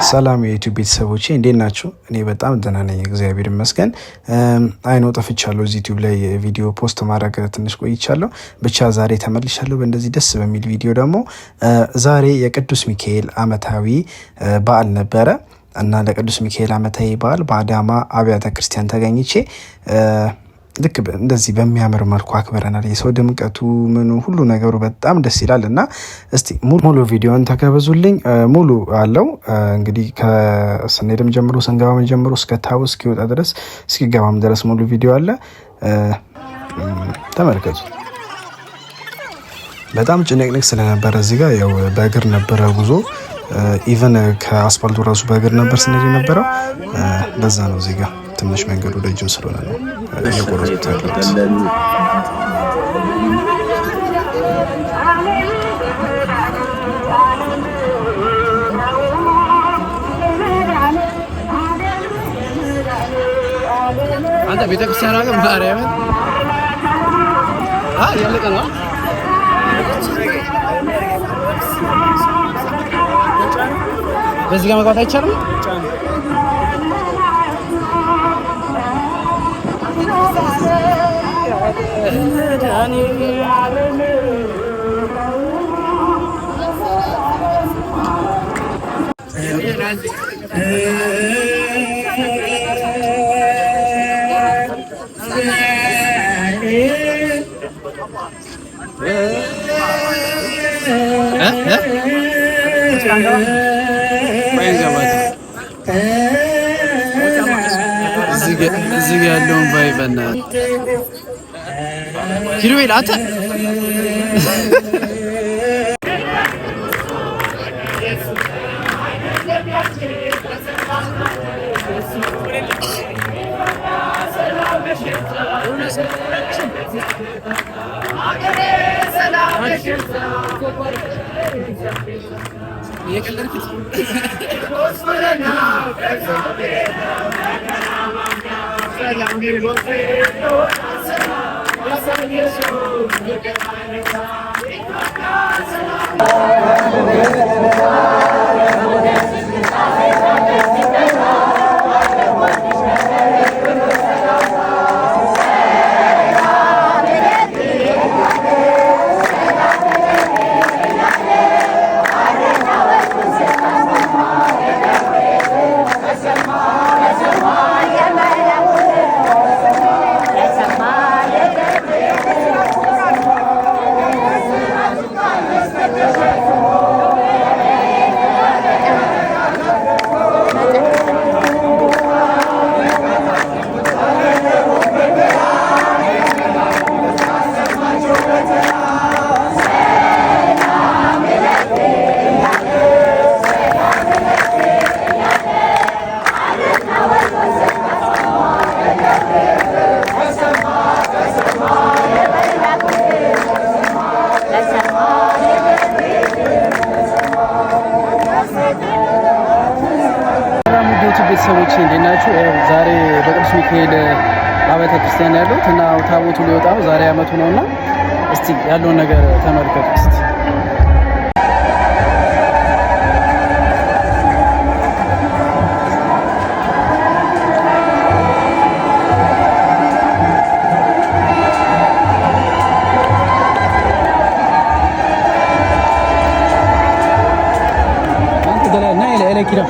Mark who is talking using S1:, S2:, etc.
S1: ሰላም የዩቲዩብ ቤተሰቦቼ እንዴት ናችሁ? እኔ በጣም ደህና ነኝ፣ እግዚአብሔር ይመስገን። አይኖ ጠፍቻለሁ፣ እዚህ ዩቲዩብ ላይ ቪዲዮ ፖስት ማድረግ ትንሽ ቆይቻለሁ። ብቻ ዛሬ ተመልሻለሁ በእንደዚህ ደስ በሚል ቪዲዮ ደግሞ። ዛሬ የቅዱስ ሚካኤል ዓመታዊ በዓል ነበረ እና ለቅዱስ ሚካኤል ዓመታዊ በዓል በአዳማ አብያተ ክርስቲያን ተገኝቼ ልክ እንደዚህ በሚያምር መልኩ አክብረናል። የሰው ድምቀቱ ምኑ ሁሉ ነገሩ በጣም ደስ ይላል እና እስቲ ሙሉ ቪዲዮን ተከበዙልኝ። ሙሉ አለው እንግዲህ ከስንሄድም ጀምሮ ስንገባም ጀምሮ እስከ ታቦት እስኪወጣ ድረስ እስኪገባም ድረስ ሙሉ ቪዲዮ አለ፣ ተመልከቱ። በጣም ጭንቅንቅ ስለነበረ እዚህ ጋር ያው በእግር ነበረ ጉዞ፣ ኢቨን ከአስፋልቱ ራሱ በእግር ነበር ስንሄድ የነበረው። ለዛ ነው እዚህ ጋር ትንሽ መንገዱ ረጅም ስለሆነ ነው እየቆረጡት ያሉት።
S2: አንተ ቤተክርስቲያን አገር ማርያም ያለቀ ነው። በዚህ ጋር መግባት አይቻልም። እዚህ ያለውን ባይበና ኪሩቤል አንተ ቤተሰቦች እንዴት ናችሁ? ዛሬ በቅዱስ ሚካኤል አብያተ ክርስቲያን ያለሁት እና ታቦቱ ሊወጣ ነው። ዛሬ ዓመቱ ነውና እስቲ ያለውን ነገር ተመልከቱ። እስቲ አንተ ገና ነይ ለኪራ